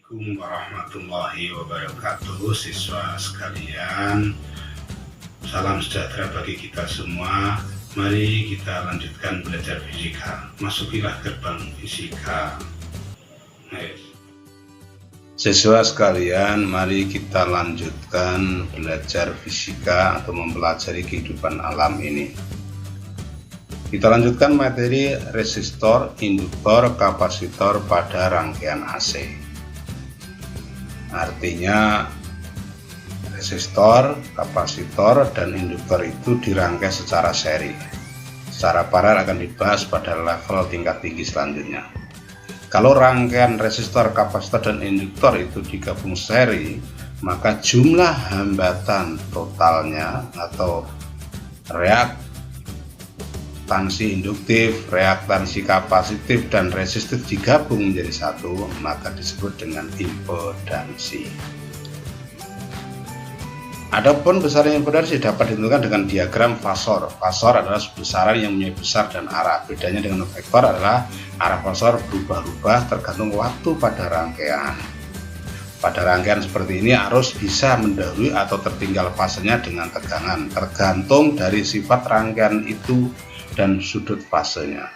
Assalamualaikum warahmatullahi wabarakatuh. Siswa sekalian, salam sejahtera bagi kita semua. Mari kita lanjutkan belajar fisika. Masukilah gerbang fisika. Siswa sekalian, mari kita lanjutkan belajar fisika atau mempelajari kehidupan alam ini. Kita lanjutkan materi resistor, induktor, kapasitor pada rangkaian AC. Artinya resistor, kapasitor, dan induktor itu dirangkai secara seri. Secara paralel akan dibahas pada level tingkat tinggi selanjutnya. Kalau rangkaian resistor, kapasitor, dan induktor itu digabung seri, maka jumlah hambatan totalnya atau reaktansi induktif, reaktansi kapasitif, dan resistif digabung menjadi satu, maka disebut dengan impedansi. Adapun besaran impedansi dapat ditentukan dengan diagram fasor. Fasor adalah besaran yang mempunyai besar dan arah. Bedanya dengan vektor adalah arah fasor berubah-ubah tergantung waktu pada rangkaian. Pada rangkaian seperti ini arus bisa mendahului atau tertinggal fasenya dengan tegangan, tergantung dari sifat rangkaian itu dan sudut fasenya.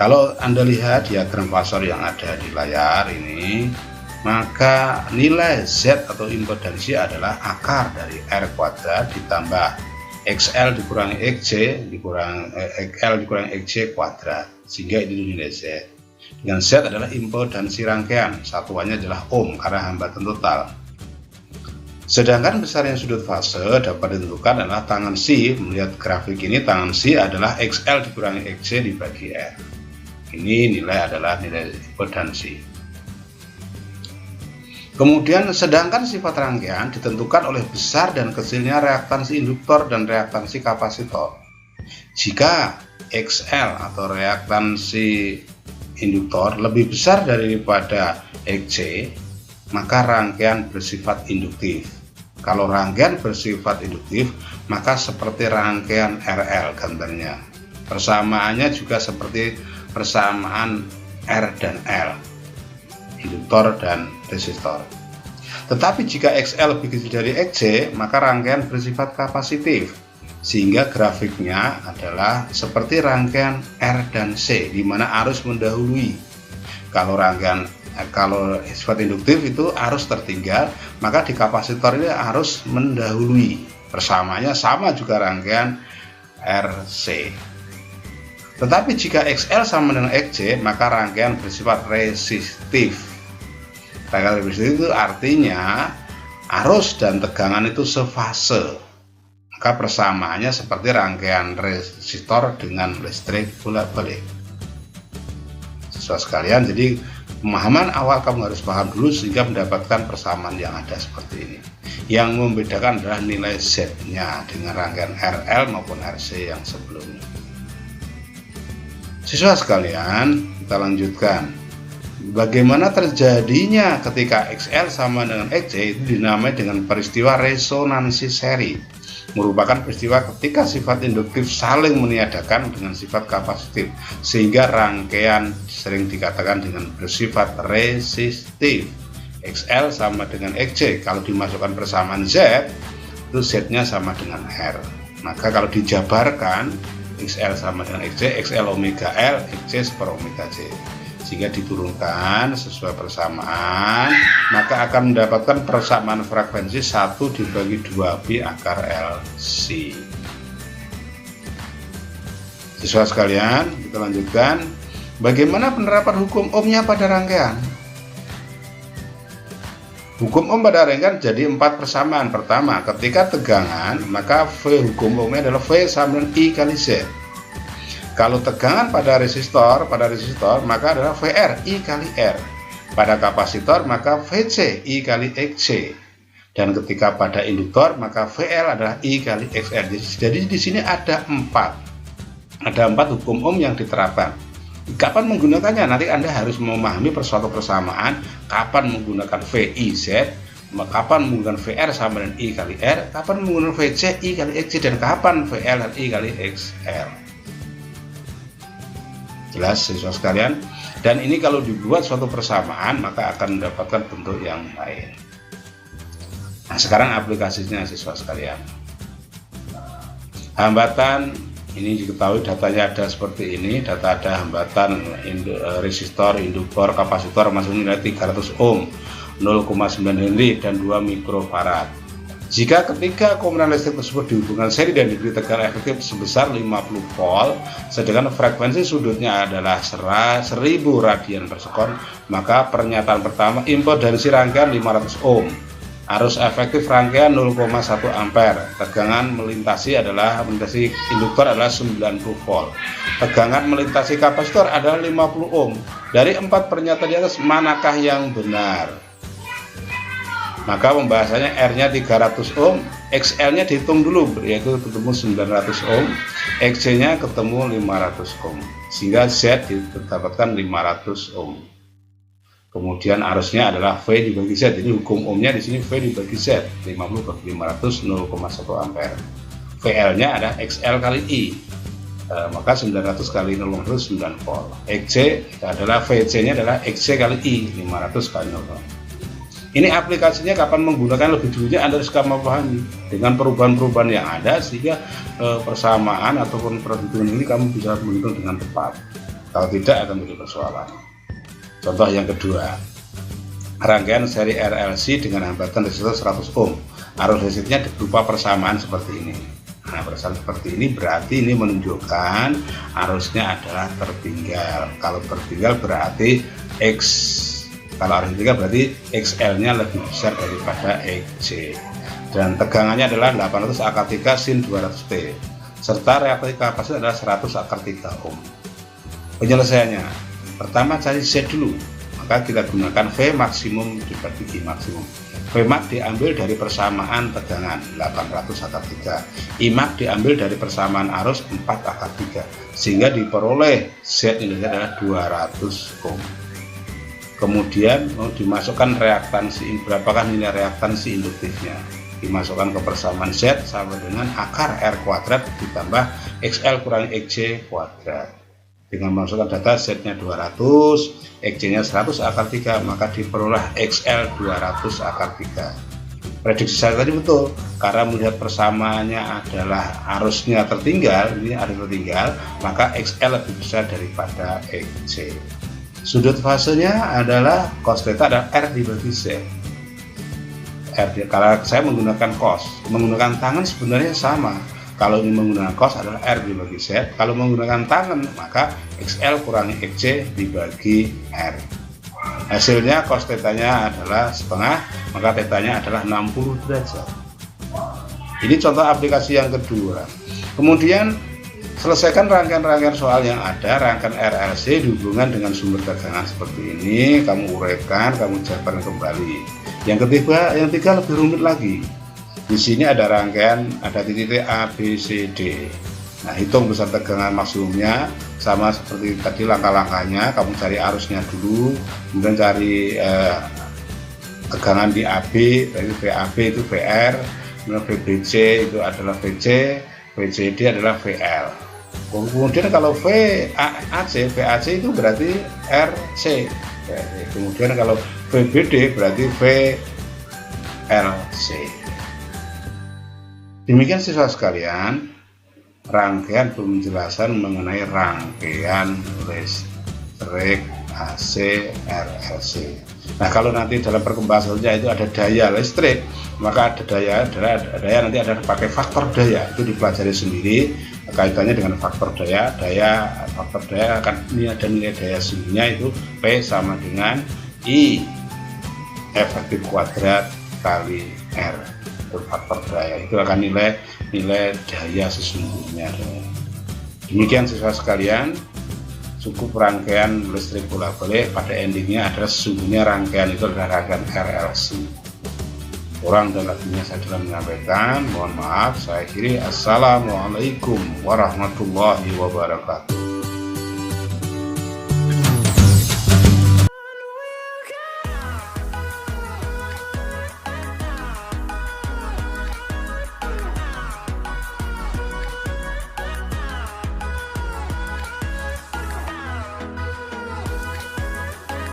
Kalau Anda lihat diagram fasor yang ada di layar ini, maka nilai Z atau impedansi adalah akar dari R kuadrat ditambah XL dikurangi XC dikurangi L dikurangi XC kuadrat, sehingga ini nilai Z. Dengan Z adalah impedansi rangkaian, satuannya adalah ohm karena hambatan total. Sedangkan besaran sudut fase dapat ditentukan adalah tangan C. Melihat grafik ini, tangan C adalah XL dikurangi XC dibagi R. Ini nilai adalah nilai impedansi. Kemudian sedangkan sifat rangkaian ditentukan oleh besar dan kecilnya reaktansi induktor dan reaktansi kapasitor. Jika XL atau reaktansi induktor lebih besar daripada XC, maka rangkaian bersifat induktif. Kalau rangkaian bersifat induktif, maka seperti rangkaian RL gambarnya. Persamaannya juga seperti persamaan R dan L, induktor dan resistor. Tetapi jika XL lebih kecil dari XC, maka rangkaian bersifat kapasitif, sehingga grafiknya adalah seperti rangkaian R dan C, di mana arus mendahului. Kalau sifat induktif itu arus tertinggal, maka di kapasitor ini arus mendahului. Persamaannya sama juga rangkaian RC. Tetapi jika XL sama dengan XC, maka rangkaian bersifat resistif. Rangkaian resistif itu artinya arus dan tegangan itu sefase. Maka persamaannya seperti rangkaian resistor dengan listrik bolak-balik. Siswa sekalian, jadi pemahaman awal kamu harus paham dulu sehingga mendapatkan persamaan yang ada seperti ini. Yang membedakan adalah nilai Z-nya dengan rangkaian RL maupun RC yang sebelumnya. Siswa sekalian, kita lanjutkan. Bagaimana terjadinya ketika XL sama dengan XC itu dinamai dengan peristiwa resonansi seri. Merupakan peristiwa ketika sifat induktif saling meniadakan dengan sifat kapasitif, sehingga rangkaian sering dikatakan dengan bersifat resistif. XL sama dengan XC, kalau dimasukkan persamaan Z, itu Z-nya sama dengan R. Maka kalau dijabarkan, XL sama dengan XC, XL omega L, XC per omega C. Sehingga diturunkan sesuai persamaan, maka akan mendapatkan persamaan frekuensi 1 dibagi 2 pi akar LC. Siswa sekalian, kita lanjutkan. Bagaimana penerapan hukum ohmnya pada rangkaian? Hukum ohm pada rangkaian jadi 4 persamaan. Pertama, ketika tegangan, maka V hukum ohmnya adalah V sama dengan I kali Z. Kalau tegangan pada resistor, maka adalah VR I kali R. Pada kapasitor maka VC I kali XC. Dan ketika pada induktor maka VL adalah I kali XR. Jadi di sini ada 4. Ada 4 hukum ohm yang diterapkan. Kapan menggunakannya? Nanti Anda harus memahami suatu persamaan. Kapan menggunakan VIZ, kapan menggunakan VR sama dengan I kali R, kapan menggunakan VC I kali XC, dan kapan VL dan I kali XR. Jelas siswa sekalian? Dan ini kalau dibuat suatu persamaan maka akan mendapatkan bentuk yang lain. Nah, sekarang aplikasinya siswa sekalian. Hambatan ini diketahui datanya ada seperti ini. Data ada hambatan resistor, induktor, kapasitor masuk nilai 300 ohm, 0,9 Henry dan 2 mikrofarad. Jika ketiga komponen listrik tersebut dihubungkan seri dan diberi tegangan efektif sebesar 50 volt, sedangkan frekuensi sudutnya adalah 1000 radian per sekon, maka pernyataan pertama input dari si rangkaian 500 ohm, arus efektif rangkaian 0,1 ampere, tegangan melintasi induktor adalah 90 volt, tegangan melintasi kapasitor adalah 50 ohm. Dari 4 pernyataan di atas manakah yang benar? Maka pembahasannya R-nya 300 ohm, XL-nya dihitung dulu, yaitu ketemu 900 ohm, XC-nya ketemu 500 ohm, sehingga Z didapatkan 500 ohm. Kemudian arusnya adalah V dibagi Z, jadi hukum ohmnya di sini V dibagi Z, 50 bagi 500, 0,1 ampere. VL-nya ada XL kali I, maka 900 kali 0,9 volt. XC adalah VC-nya adalah XC kali I, 500 kali 0,1. Ini aplikasinya kapan menggunakan lebih dulunya Anda harus memahami dengan perubahan-perubahan yang ada, sehingga persamaan ataupun perhitungan ini kamu bisa menghitung dengan tepat. Kalau tidak akan menjadi persoalan. Contoh yang kedua, rangkaian seri RLC dengan hambatan resistor 100 ohm, arus listriknya berupa persamaan seperti ini. Nah, persamaan seperti ini berarti ini menunjukkan arusnya adalah tertinggal. Kalau tertinggal berarti kalau arus tertinggal berarti XL-nya lebih besar daripada XC. Dan tegangannya adalah 800 akar 3 sin 200T, serta reaktif kapasitas adalah 100 akar 3 ohm. Penyelesaiannya, pertama cari Z dulu, maka kita gunakan V maksimum dibagi I maksimum. Vmax diambil dari persamaan tegangan 800 akar 3, Imax diambil dari persamaan arus 4 akar 3, sehingga diperoleh Z nilainya adalah 200 ohm. Kemudian dimasukkan reaktansi, berapakah nilai reaktansi induktifnya, dimasukkan ke persamaan Z sama dengan akar R kuadrat ditambah XL kurangi XC kuadrat. Dengan memasukkan data Z-nya 200, XC-nya 100 akar 3, maka diperoleh XL 200 akar 3. Prediksi saya tadi betul, karena melihat persamaannya adalah arusnya tertinggal, ini arus tertinggal, maka XL lebih besar daripada XC. Sudut fasenya adalah cos theta dan R dibagi Z. Kalau saya menggunakan cos, menggunakan tangan sebenarnya sama. Kalau ini menggunakan cos adalah R dibagi Z. Kalau menggunakan tangan maka XL kurangi XC dibagi R. Hasilnya cos theta-nya adalah setengah, maka theta-nya adalah 60 derajat. Ini contoh aplikasi yang kedua. Kemudian selesaikan rangkaian-rangkaian soal yang ada, rangkaian RLC dihubungkan dengan sumber tegangan seperti ini, kamu uraikan, kamu jabarkan kembali. Yang ketiga lebih rumit lagi. Di sini ada rangkaian, ada titik A, B, C, D. Nah, hitung besar tegangan maksimumnya, sama seperti tadi langkah-langkahnya, kamu cari arusnya dulu, kemudian cari tegangan di AB, dari VAB itu VR, kemudian VBC itu adalah VC, VCD adalah VL. Kemudian kalau VAC itu berarti RC. Kemudian kalau VBD berarti VLC. Demikian siswa sekalian, rangkaian penjelasan mengenai rangkaian listrik AC RLC. Nah, kalau nanti dalam perkembangan selanjutnya itu ada daya listrik, maka ada daya nanti ada pakai faktor daya, itu dipelajari sendiri kaitannya dengan faktor daya. Faktor daya akan ini ada nilai daya sungguhnya itu P sama dengan I efektif kuadrat kali R. Itu faktor daya, itu akan nilai daya sesungguhnya. Demikian siswa sekalian, cukup rangkaian listrik bola balik, pada endingnya adalah sesungguhnya rangkaian itu adalah rangkaian RLC. Kurang dan lebihnya saya telah menyampaikan, mohon maaf. Saya akhiri. Assalamualaikum warahmatullahi wabarakatuh.